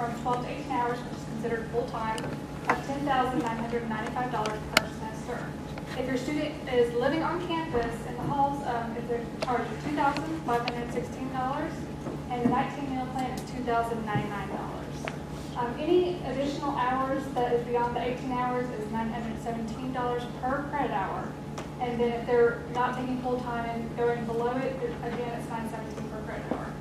from 12 to 18 hours, which is considered full-time, of $10,995 per semester. If your student is living on campus in the halls, if they're charged $2,516, and the 19 meal plan is $2,099. Any additional hours that is beyond the 18 hours is $917 per credit hour. And then if they're not taking full time and going below it, again, it's $917 per credit hour.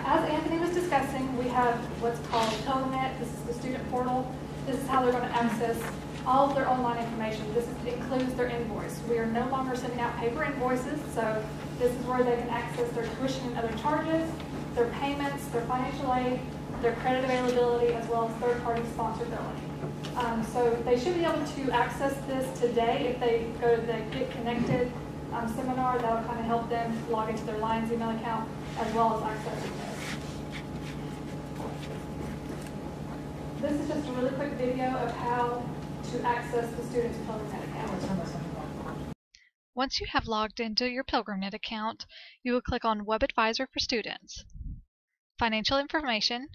As Anthony was discussing, we have what's called Pilgrimnet. This is the student portal. This is how they're going to access all of their online information. This includes their invoice. We are no longer sending out paper invoices, so this is where they can access their tuition and other charges, their payments, their financial aid, their credit availability, as well as third-party sponsor billing. So they should be able to access this today if they go to the Get Connected seminar. That will kind of help them log into their Lions email account as well as accessing this. This is just a really quick video of how to access the student's Pilgrimnet account. Once you have logged into your Pilgrimnet account, you will click on Web Advisor for Students, Financial Information,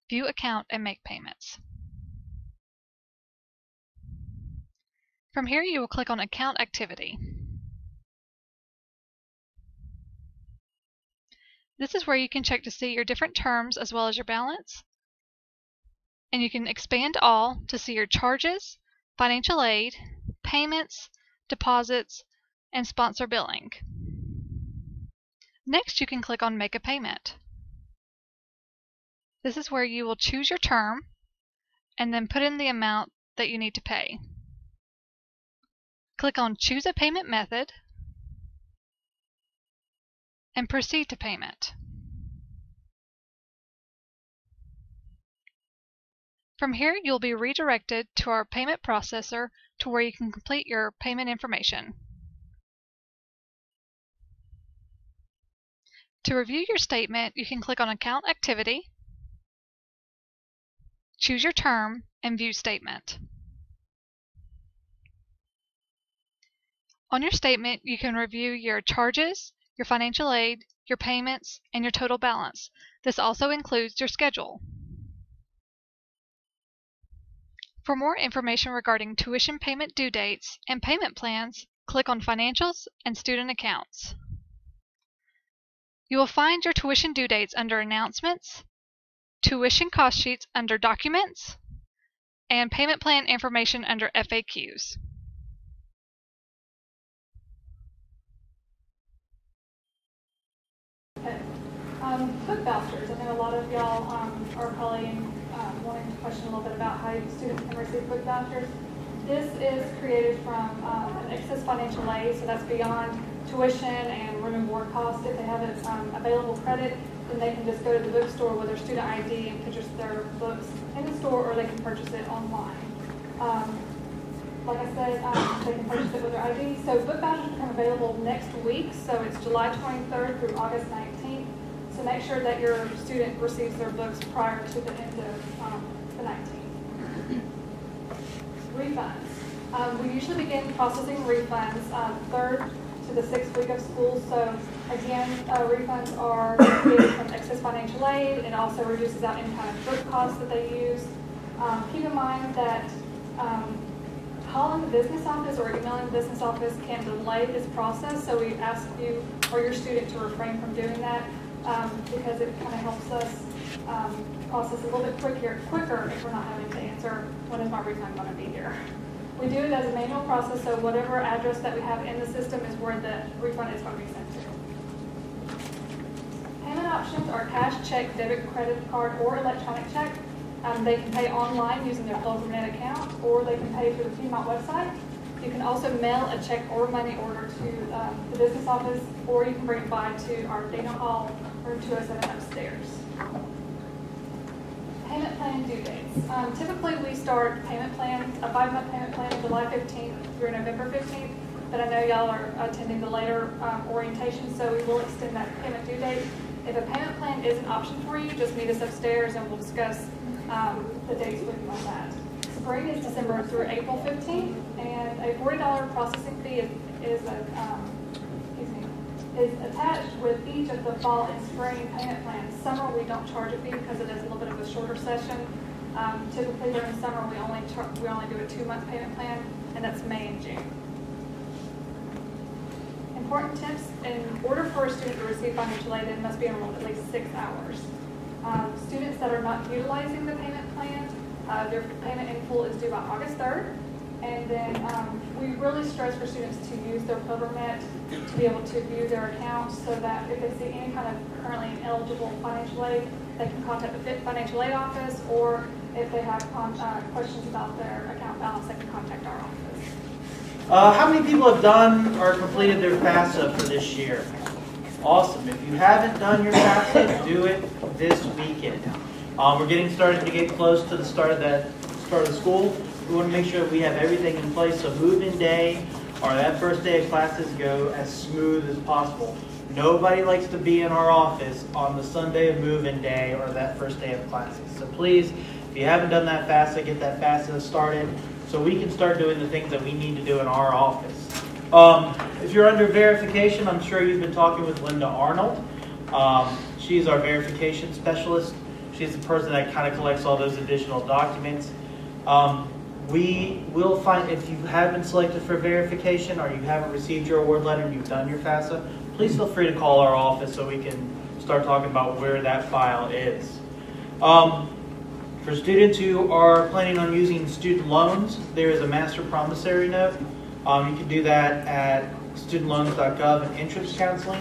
View Account, and Make Payments. From here, you will click on Account Activity. This is where you can check to see your different terms as well as your balance. And you can expand all to see your charges, financial aid, payments, deposits, and sponsor billing. Next, you can click on Make a Payment. This is where you will choose your term and then put in the amount that you need to pay. Click on Choose a Payment Method and proceed to payment. From here, you'll be redirected to our payment processor to where you can complete your payment information. To review your statement, you can click on Account Activity, choose your term, and View Statement. On your statement, you can review your charges, your financial aid, your payments, and your total balance. This also includes your schedule. For more information regarding tuition payment due dates and payment plans, click on Financials and Student Accounts. You will find your tuition due dates under Announcements, tuition cost sheets under Documents, and payment plan information under FAQs. Book vouchers. I know a lot of y'all are probably wanting to question a little bit about how students can receive book vouchers. This is created from an excess financial aid, so that's beyond tuition and room and board costs. If they have available credit, then they can just go to the bookstore with their student ID and purchase their books in the store, or they can purchase it online. Like I said, they can purchase it with their ID. So book vouchers become available next week, so it's July 23rd through August 19th. So make sure that your student receives their books prior to the end of the 19th. Refunds. We usually begin processing refunds third to the 6th week of school. So again, refunds are created from excess financial aid. It also reduces out any kind of book costs that they use. Keep in mind that calling the business office or emailing the business office can delay this process. So we ask you or your student to refrain from doing that because it kind of helps us process a little bit quicker if we're not having to answer when is my refund going to be here. We do it as a manual process, so whatever address that we have in the system is where the refund is going to be sent to. Payment options are cash, check, debit, credit card, or electronic check. They can pay online using their Pilgrimnet account, or they can pay through the Piedmont website. You can also mail a check or money order to the business office, or you can bring it by to our Dana Hall, room 207 upstairs. Payment plan due dates. Typically, we start payment plans, a 5-month payment plan, July 15th through November 15th, but I know y'all are attending the later orientation, so we will extend that payment due date. If a payment plan is an option for you, just meet us upstairs and we'll discuss the dates with you on that. Spring is December through April 15th, and a $40 processing fee is attached with each of the fall and spring payment plans. Some we don't charge a fee because it is a little bit of a shorter session. Typically during the summer, we only do a 2-month payment plan, and that's May and June. Important tips: in order for a student to receive financial aid, it must be enrolled at least 6 hours. Students that are not utilizing the payment plan, their payment in full is due by August 3rd. And then we really stress for students to use their PilgrimNet to be able to view their accounts, so that if they see any kind of currently ineligible financial aid, they can contact the financial aid office, or if they have questions about their account balance, they can contact our office. How many people have done or completed their FAFSA for this year? Awesome. If you haven't done your FAFSA, do it this weekend. We're getting started to get close to the start of the school. We want to make sure that we have everything in place so move-in day or that first day of classes go as smooth as possible. Nobody likes to be in our office on the Sunday of move-in day or that first day of classes. So please, if you haven't done that FAFSA, get that FAFSA started so we can start doing the things that we need to do in our office. If you're under verification, I'm sure you've been talking with Linda Arnold. She's our verification specialist. She's the person that kind of collects all those additional documents. We will find, if you have been selected for verification or you haven't received your award letter and you've done your FAFSA, please feel free to call our office so we can start talking about where that file is. For students who are planning on using student loans, there is a master promissory note. You can do that at studentloans.gov and entrance counseling.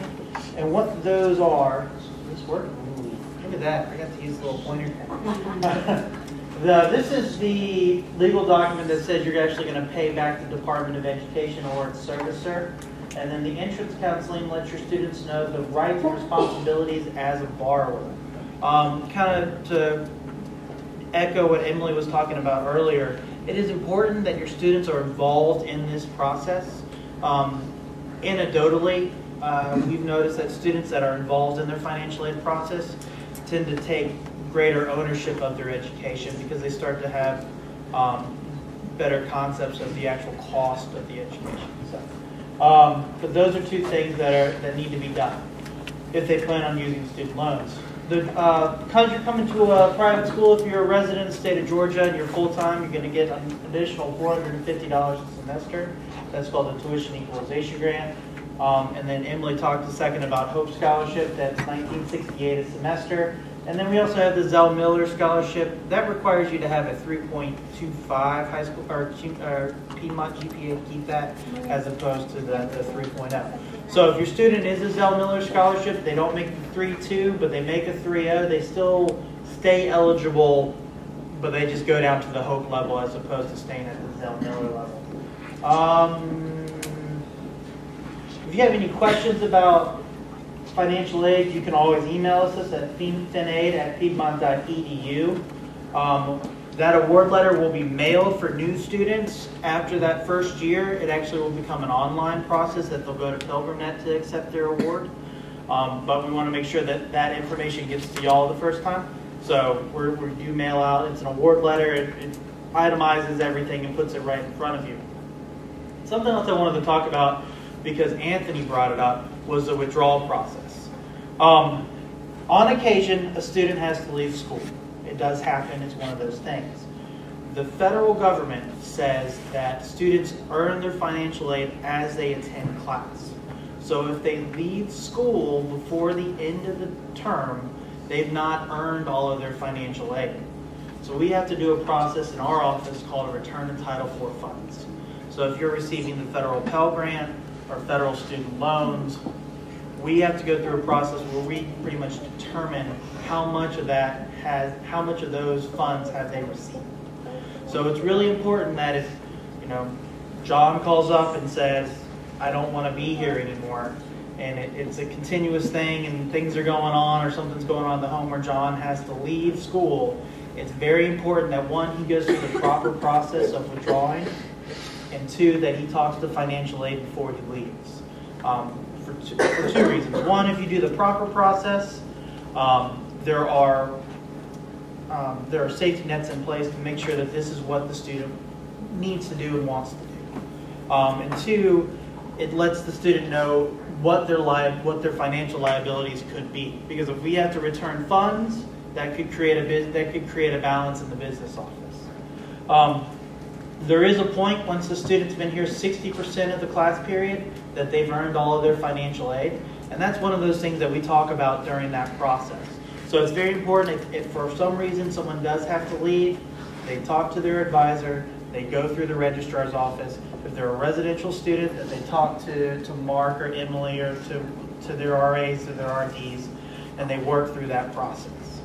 And what those are, is this working? Look at that, I got to use a little pointer pen. This is the legal document that says you're actually going to pay back the Department of Education or its servicer. And then the entrance counseling lets your students know the rights and responsibilities as a borrower. Kind of to echo what Emily was talking about earlier, it is important that your students are involved in this process. Anecdotally, we've noticed that students that are involved in their financial aid process tend to take greater ownership of their education because they start to have better concepts of the actual cost of the education. So, but those are two things that need to be done if they plan on using student loans. Because you're coming to a private school, if you're a resident of the state of Georgia and you're full-time, you're going to get an additional $450 a semester. That's called the Tuition Equalization Grant. And then Emily talked a second about Hope Scholarship. That's $1968 a semester. And then we also have the Zell Miller Scholarship. That requires you to have a 3.25 high school or Piedmont GPA to keep that, as opposed to the 3.0. So if your student is a Zell Miller Scholarship, they don't make the 3.2, but they make a 3.0, they still stay eligible, but they just go down to the Hope level as opposed to staying at the Zell Miller level. If you have any questions about financial aid, you can always email us at finaid@piedmont.edu. That award letter will be mailed for new students after that first year. It actually will become an online process that they'll go to PilgrimNet to accept their award. But we want to make sure that that information gets to y'all the first time. So we do mail out. It's an award letter. It itemizes everything and puts it right in front of you. Something else I wanted to talk about, because Anthony brought it up, was the withdrawal process. On occasion, a student has to leave school. It does happen. It's one of those things. The federal government says that students earn their financial aid as they attend class. So if they leave school before the end of the term, they've not earned all of their financial aid. So we have to do a process in our office called a return to Title IV funds. So if you're receiving the federal Pell Grant or federal student loans, we have to go through a process where we pretty much determine how much of those funds have they received. So it's really important that if, John calls up and says, I don't want to be here anymore, and it's a continuous thing and things are going on or something's going on at the home where John has to leave school, it's very important that one, he goes through the proper process of withdrawing, and two, that he talks to financial aid before he leaves. For two reasons. One, if you do the proper process, there are safety nets in place to make sure that this is what the student needs to do and wants to do. And two, it lets the student know what their financial liabilities could be. Because if we have to return funds, that could create a balance in the business office. There is a point once the student's been here 60% of the class period that they've earned all of their financial aid, and that's one of those things that we talk about during that process. So it's very important if for some reason someone does have to leave, they talk to their advisor, they go through the registrar's office. If they're a residential student, that they talk to Mark or Emily or to their RAs or their RDs, and they work through that process.